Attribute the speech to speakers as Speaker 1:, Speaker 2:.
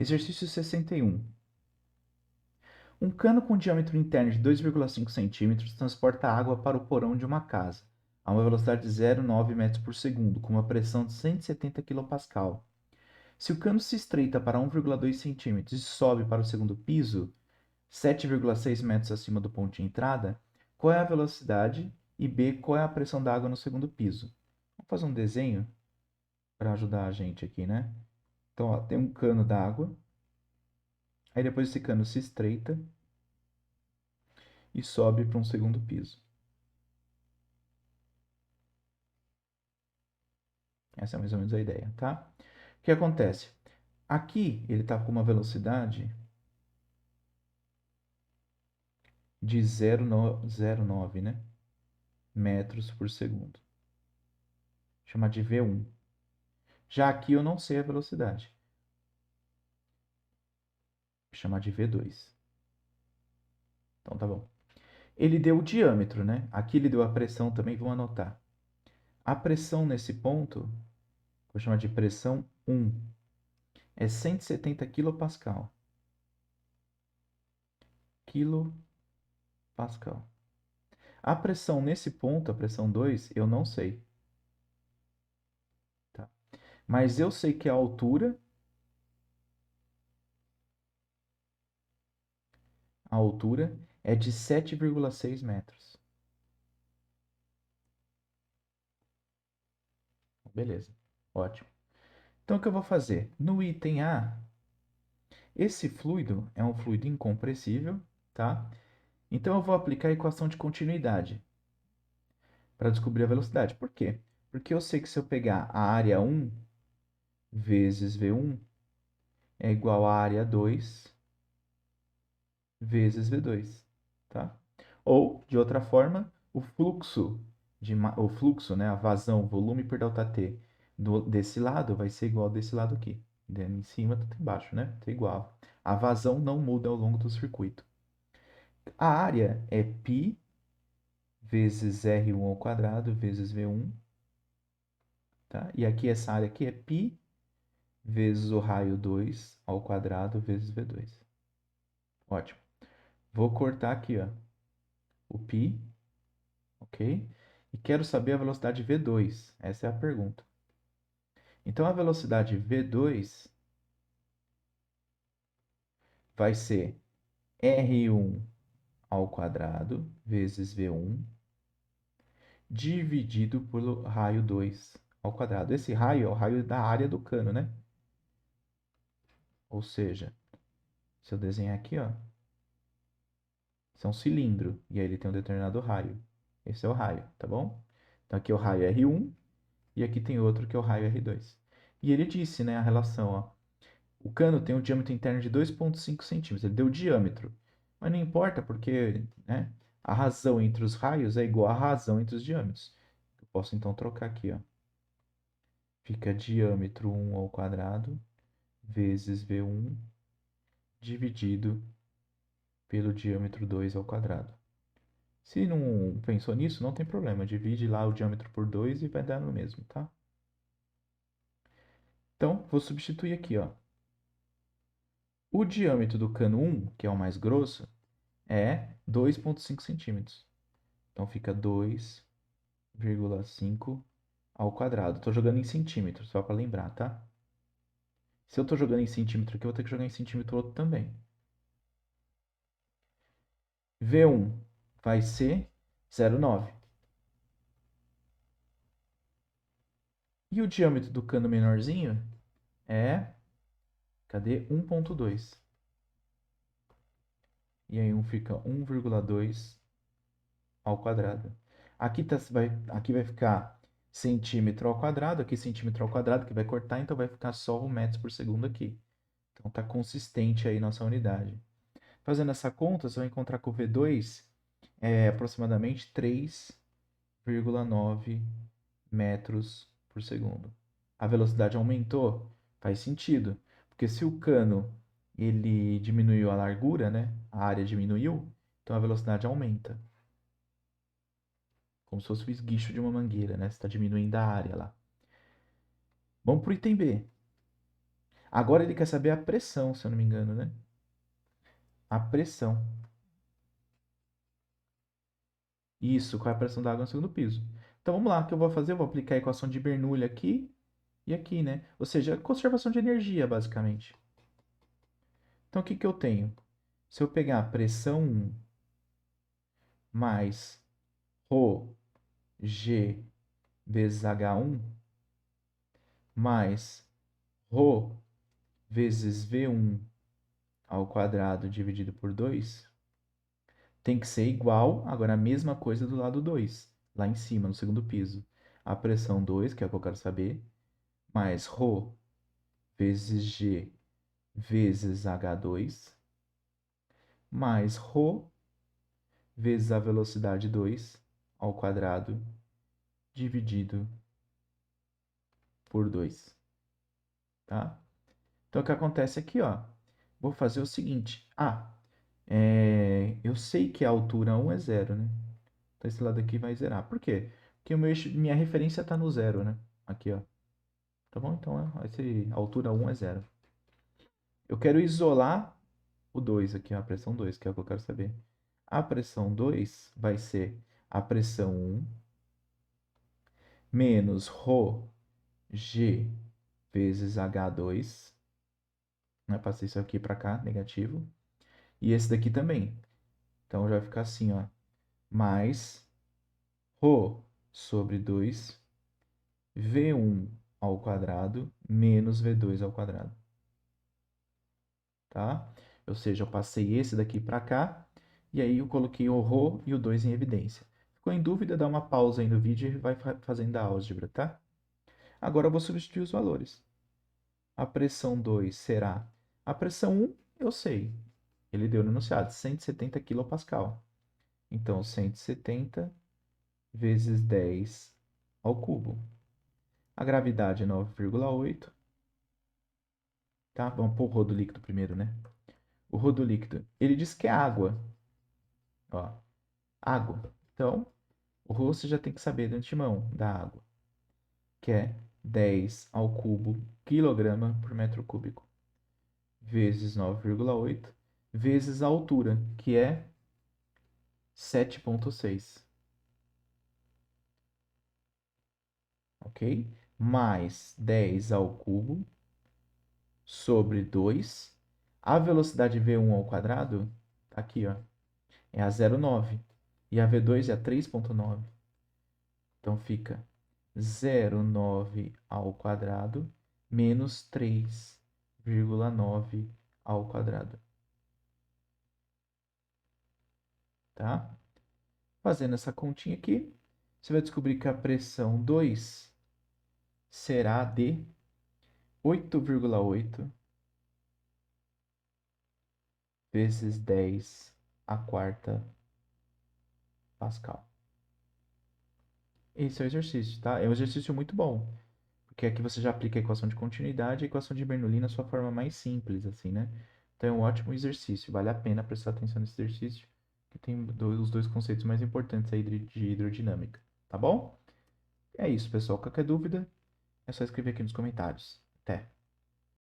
Speaker 1: Exercício 61. Um cano com diâmetro interno de 2,5 centímetros transporta água para o porão de uma casa, a uma velocidade de 0,9 metros por segundo, com uma pressão de 170 kPa. Se o cano se estreita para 1,2 centímetros e sobe para o segundo piso, 7,6 metros acima do ponto de entrada, qual é a velocidade? E B, qual é a pressão da água no segundo piso? Vamos fazer um desenho para ajudar a gente aqui, né? Então, ó, tem um cano d'água, aí depois esse cano se estreita e sobe para um segundo piso. Essa é mais ou menos a ideia, tá? O que acontece? Aqui ele está com uma velocidade de 0,9, né? Metros por segundo. Chamar de V1. Já aqui eu não sei a velocidade. Vou chamar de V2. Então tá bom. Ele deu o diâmetro, né? Aqui ele deu a pressão também, vamos anotar. A pressão nesse ponto, vou chamar de pressão 1, é 170 kPa. Kilopascal. A pressão nesse ponto, a pressão 2, eu não sei. Tá? Mas eu sei que a altura é de 7,6 metros. Beleza, ótimo. Então o que eu vou fazer? No item A, esse fluido é um fluido incompressível, tá? Então eu vou aplicar a equação de continuidade para descobrir a velocidade. Por quê? Porque eu sei que se eu pegar a área 1 vezes V1 é igual à área 2 vezes V2, tá? Ou, de outra forma, o fluxo, né, a vazão, volume por ΔT desse lado vai ser igual desse lado aqui. Em cima, tudo embaixo, né? Tá igual. A vazão não muda ao longo do circuito. A área é π vezes R1 ao quadrado vezes V1, tá? E aqui essa área aqui é π vezes o raio 2 ao quadrado vezes V2. Ótimo. Vou cortar aqui, ó, o π, ok? E quero saber a velocidade V2. Essa é a pergunta. Então, a velocidade V2 vai ser R1 ao quadrado vezes V1 dividido pelo raio 2 ao quadrado. Esse raio é o raio da área do cano, né? Ou seja, se eu desenhar aqui, ó, isso é um cilindro, e aí ele tem um determinado raio. Esse é o raio, tá bom? Então aqui é o raio R1 e aqui tem outro que é o raio R2. E ele disse, né, a relação, ó, o cano tem um diâmetro interno de 2,5 centímetros. Ele deu o diâmetro. Mas não importa, porque, né, a razão entre os raios é igual à razão entre os diâmetros. Eu posso então trocar aqui, ó. Fica diâmetro 1 ao quadrado vezes V1 dividido pelo diâmetro 2 ao quadrado. Se não pensou nisso, não tem problema. Divide lá o diâmetro por 2 e vai dar no mesmo, tá? Então, vou substituir aqui, ó. O diâmetro do cano 1, que é o mais grosso, é 2,5 centímetros. Então fica 2,5 ao quadrado. Estou jogando em centímetros, só para lembrar, tá? Se eu estou jogando em centímetro aqui, eu vou ter que jogar em centímetro outro também. V1 vai ser 0,9. E o diâmetro do cano menorzinho é... Cadê? 1,2. E aí fica 1,2 ao quadrado. Aqui vai ficar centímetro ao quadrado, aqui centímetro ao quadrado, que vai cortar, então vai ficar só o metros por segundo aqui. Então tá consistente aí nossa unidade. Fazendo essa conta, você vai encontrar que o V2 é aproximadamente 3,9 metros por segundo. A velocidade aumentou? Faz sentido, porque se o cano ele diminuiu a largura, né? A área diminuiu, então a velocidade aumenta. Como se fosse o esguicho de uma mangueira, né? Você está diminuindo a área lá. Vamos para o item B. Agora ele quer saber a pressão, se eu não me engano, né? A pressão. Isso, qual é a pressão da água no segundo piso. Então vamos lá, o que eu vou fazer? Eu vou aplicar a equação de Bernoulli aqui e aqui, né? Ou seja, conservação de energia, basicamente. Então o que que eu tenho? Se eu pegar a pressão 1 mais ρ G vezes H1 mais ρ vezes V1 ao quadrado dividido por 2 tem que ser igual, agora a mesma coisa do lado 2, lá em cima, no segundo piso. A pressão 2, que é o que eu quero saber, mais ρ vezes G vezes H2, mais ρ vezes a velocidade 2 ao quadrado dividido por 2, tá? Então, o que acontece aqui, ó, vou fazer o seguinte. Eu sei que a altura 1 é zero, né? Então, esse lado aqui vai zerar. Por quê? Porque minha referência está no zero, né? Aqui, ó. Tá bom? Então, a altura 1 é zero. Eu quero isolar o 2 aqui, ó, a pressão 2, que é o que eu quero saber. A pressão 2 vai ser a pressão 1 menos ρ G vezes H2. Né? Passei isso aqui para cá, negativo. E esse daqui também. Então já vai ficar assim, ó. Mais ρ sobre 2 V1 ao quadrado menos V2 ao quadrado. Tá? Ou seja, eu passei esse daqui para cá e aí eu coloquei o ρ e o 2 em evidência. Ficou em dúvida? Dá uma pausa aí no vídeo e vai fazendo a álgebra, tá? Agora eu vou substituir os valores. A pressão 2 será... A pressão 1, eu sei. Ele deu no enunciado, 170 kPa. Então, 170 vezes 10 ao cubo. A gravidade é 9,8. Tá? Vamos pôr o rodo líquido primeiro, né? O rodo líquido, ele diz que é água. Ó, água. Então, o rho você já tem que saber de antemão da água, que é 10 ao cubo quilograma por metro cúbico, vezes 9,8, vezes a altura, que é 7,6. Ok? Mais 10 ao cubo sobre 2. A velocidade V1 ao quadrado, tá aqui, ó, é a 0,9. E a V2 é a 3,9. Então fica 0,9 ao quadrado menos 3,9 ao quadrado. Tá? Fazendo essa continha aqui, você vai descobrir que a pressão 2 será de 8,8 vezes 10 a quarta Pascal. Esse é o exercício, tá? É um exercício muito bom, porque aqui você já aplica a equação de continuidade e a equação de Bernoulli na sua forma mais simples, assim, né? Então é um ótimo exercício, vale a pena prestar atenção nesse exercício, que tem os dois conceitos mais importantes aí de hidrodinâmica, tá bom? É isso, pessoal. Qualquer dúvida, é só escrever aqui nos comentários. Até!